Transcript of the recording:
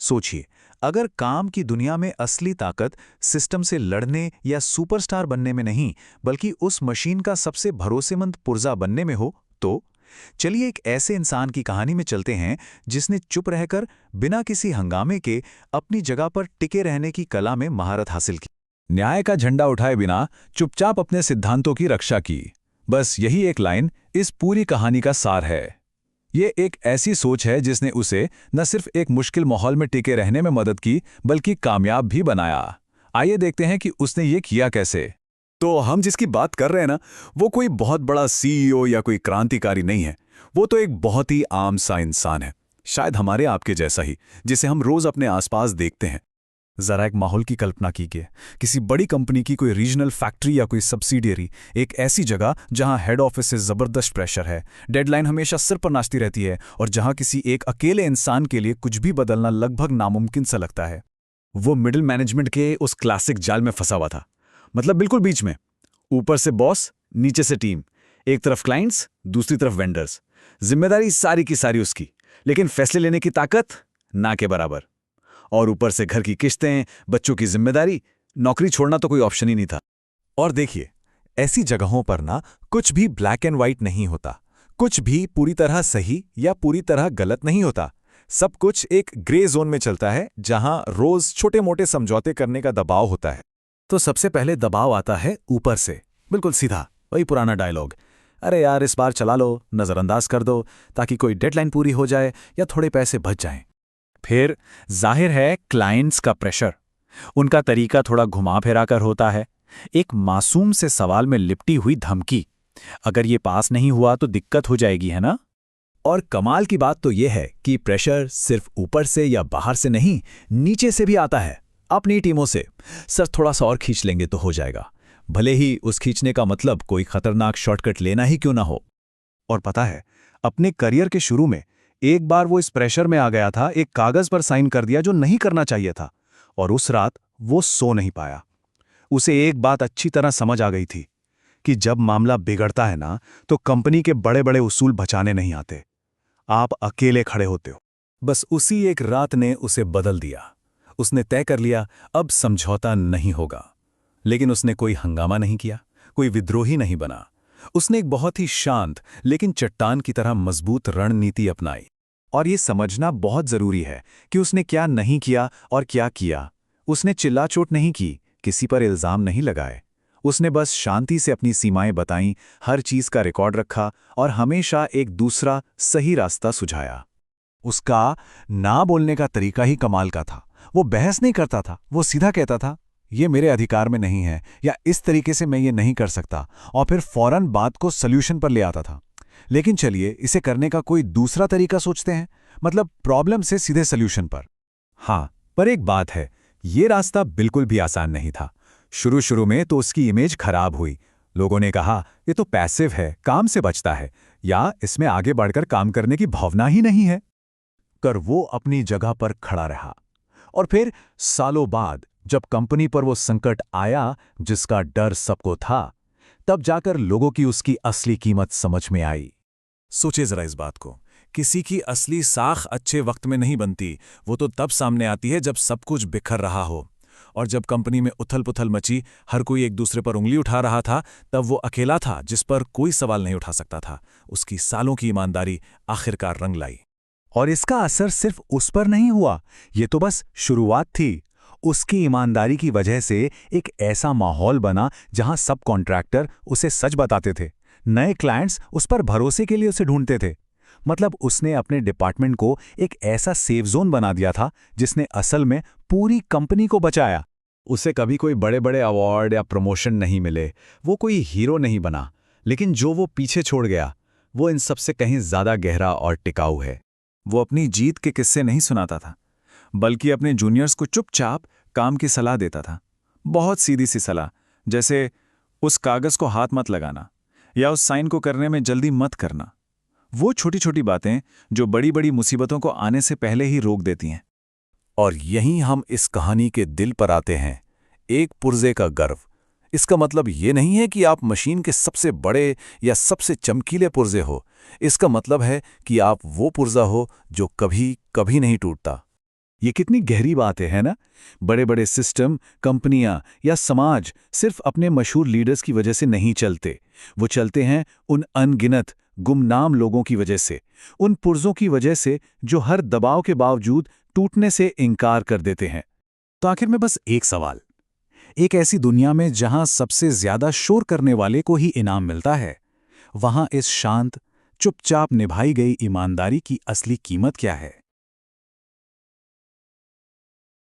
सोचिए, अगर काम की दुनिया में असली ताकत सिस्टम से लड़ने या सुपरस्टार बनने में नहीं, बल्कि उस मशीन का सबसे भरोसेमंद पुर्जा बनने में हो, तो चलिए एक ऐसे इंसान की कहानी में चलते हैं जिसने चुप रहकर बिना किसी हंगामे के अपनी जगह पर टिके रहने की कला में महारत हासिल की। न्याय का झंडा उठाए बिना चुपचाप अपने सिद्धांतों की रक्षा की। बस यही एक लाइन इस पूरी कहानी का सार है। ये एक ऐसी सोच है जिसने उसे न सिर्फ एक मुश्किल माहौल में टिके रहने में मदद की, बल्कि कामयाब भी बनाया। आइए देखते हैं कि उसने ये किया कैसे। तो हम जिसकी बात कर रहे हैं ना, वो कोई बहुत बड़ा सीईओ या कोई क्रांतिकारी नहीं है। वो तो एक बहुत ही आम सा इंसान है, शायद हमारे आपके जैसा ही, जिसे हम रोज अपने आसपास देखते हैं। जरा एक माहौल की कल्पना कीजिए, किसी बड़ी कंपनी की कोई रीजनल फैक्ट्री या कोई सब्सिडियरी, एक ऐसी जगह जहां हेड ऑफिस से जबरदस्त प्रेशर है, डेडलाइन हमेशा सिर पर नाचती रहती है, और जहां किसी एक अकेले इंसान के लिए कुछ भी बदलना लगभग नामुमकिन सा लगता है। वो मिडिल मैनेजमेंट के उस क्लासिक जाल में फंसा हुआ था। मतलब बिल्कुल बीच में, ऊपर से बॉस, नीचे से टीम, एक तरफ क्लाइंट्स, दूसरी तरफ वेंडर्स। जिम्मेदारी सारी की सारी उसकी, लेकिन फैसले लेने की ताकत ना के बराबर। और ऊपर से घर की किश्तें, बच्चों की जिम्मेदारी, नौकरी छोड़ना तो कोई ऑप्शन ही नहीं था। और देखिए, ऐसी जगहों पर ना कुछ भी ब्लैक एंड व्हाइट नहीं होता, कुछ भी पूरी तरह सही या पूरी तरह गलत नहीं होता। सब कुछ एक ग्रे जोन में चलता है, जहां रोज छोटे मोटे समझौते करने का दबाव होता है। तो सबसे पहले दबाव आता है ऊपर से, बिल्कुल सीधा, वही पुराना डायलॉग, अरे यार इस बार चला लो, नजरअंदाज कर दो, ताकि कोई डेडलाइन पूरी हो जाए या थोड़े पैसे बच जाएं। फिर जाहिर है क्लाइंट्स का प्रेशर। उनका तरीका थोड़ा घुमा फिरा कर होता है, एक मासूम से सवाल में लिपटी हुई धमकी, अगर ये पास नहीं हुआ तो दिक्कत हो जाएगी, है ना। और कमाल की बात तो यह है कि प्रेशर सिर्फ ऊपर से या बाहर से नहीं, नीचे से भी आता है, अपनी टीमों से। सर थोड़ा सा और खींच लेंगे तो हो जाएगा, भले ही उस खींचने का मतलब कोई खतरनाक शॉर्टकट लेना ही क्यों ना हो। और पता है, अपने करियर के शुरू में एक बार वो इस प्रेशर में आ गया था, एक कागज पर साइन कर दिया जो नहीं करना चाहिए था, और उस रात वो सो नहीं पाया। उसे एक बात अच्छी तरह समझ आ गई थी कि जब मामला बिगड़ता है ना, तो कंपनी के बड़े बड़े उसूल बचाने नहीं आते, आप अकेले खड़े होते हो। बस उसी एक रात ने उसे बदल दिया। उसने तय कर लिया, अब समझौता नहीं होगा। लेकिन उसने कोई हंगामा नहीं किया, कोई विद्रोही नहीं बना। उसने एक बहुत ही शांत लेकिन चट्टान की तरह मजबूत रणनीति अपनाई। और ये समझना बहुत जरूरी है कि उसने क्या नहीं किया और क्या किया। उसने चिल्ला-चोट नहीं की, किसी पर इल्जाम नहीं लगाए। उसने बस शांति से अपनी सीमाएं बताईं, हर चीज का रिकॉर्ड रखा और हमेशा एक दूसरा सही रास्ता सुझाया। उसका ना बोलने का तरीका ही कमाल का था। वो बहस नहीं करता था, वो सीधा कहता था, ये मेरे अधिकार में नहीं है, या इस तरीके से मैं ये नहीं कर सकता, और फिर फौरन बात को सल्यूशन पर ले आता था। लेकिन चलिए इसे करने का कोई दूसरा तरीका सोचते हैं, मतलब प्रॉब्लम से सीधे सल्यूशन पर। हाँ, पर एक बात है, ये रास्ता बिल्कुल भी आसान नहीं था। शुरू शुरू में तो उसकी इमेज खराब हुई। लोगों ने कहा, ये तो पैसिव है, काम से बचता है, या इसमें आगे बढ़कर काम करने की भावना ही नहीं है। कर वो अपनी जगह पर खड़ा रहा। और फिर सालों बाद जब कंपनी पर वो संकट आया जिसका डर सबको था, तब जाकर लोगों की उसकी असली कीमत समझ में आई। सोचे जरा इस बात को, किसी की असली साख अच्छे वक्त में नहीं बनती, वो तो तब सामने आती है जब सब कुछ बिखर रहा हो। और जब कंपनी में उथल पुथल मची, हर कोई एक दूसरे पर उंगली उठा रहा था, तब वो अकेला था जिस पर कोई सवाल नहीं उठा सकता था। उसकी सालों की ईमानदारी आखिरकार रंग लाई। और इसका असर सिर्फ उस पर नहीं हुआ, ये तो बस शुरुआत थी। उसकी ईमानदारी की वजह से एक ऐसा माहौल बना जहां सब कॉन्ट्रैक्टर उसे सच बताते थे, नए क्लाइंट्स उस पर भरोसे के लिए उसे ढूंढते थे। मतलब उसने अपने डिपार्टमेंट को एक ऐसा सेफ जोन बना दिया था जिसने असल में पूरी कंपनी को बचाया। उसे कभी कोई बड़े बड़े अवार्ड या प्रमोशन नहीं मिले, वो कोई हीरो नहीं बना, लेकिन जो वो पीछे छोड़ गया वो इन सबसे कहीं ज्यादा गहरा और टिकाऊ है। वो अपनी जीत के किस्से नहीं सुनाता था, बल्कि अपने जूनियर्स को चुपचाप काम की सलाह देता था। बहुत सीधी सी सलाह, जैसे उस कागज को हाथ मत लगाना, या उस साइन को करने में जल्दी मत करना। वो छोटी छोटी बातें जो बड़ी बड़ी मुसीबतों को आने से पहले ही रोक देती हैं। और यहीं हम इस कहानी के दिल पर आते हैं, एक पुर्जे का गर्व। इसका मतलब ये नहीं है कि आप मशीन के सबसे बड़े या सबसे चमकीले पुर्जे हो। इसका मतलब है कि आप वो पुर्जा हो जो कभी कभी नहीं टूटता। ये कितनी गहरी बात है ना? बड़े बड़े सिस्टम, कंपनियां या समाज सिर्फ अपने मशहूर लीडर्स की वजह से नहीं चलते। वो चलते हैं उन अनगिनत गुमनाम लोगों की वजह से, उन पुर्जों की वजह से जो हर दबाव के बावजूद टूटने से इनकार कर देते हैं। तो आखिर में बस एक सवाल, एक ऐसी दुनिया में जहां सबसे ज्यादा शोर करने वाले को ही इनाम मिलता है, वहां इस शांत, चुपचाप निभाई गई ईमानदारी की असली कीमत क्या है?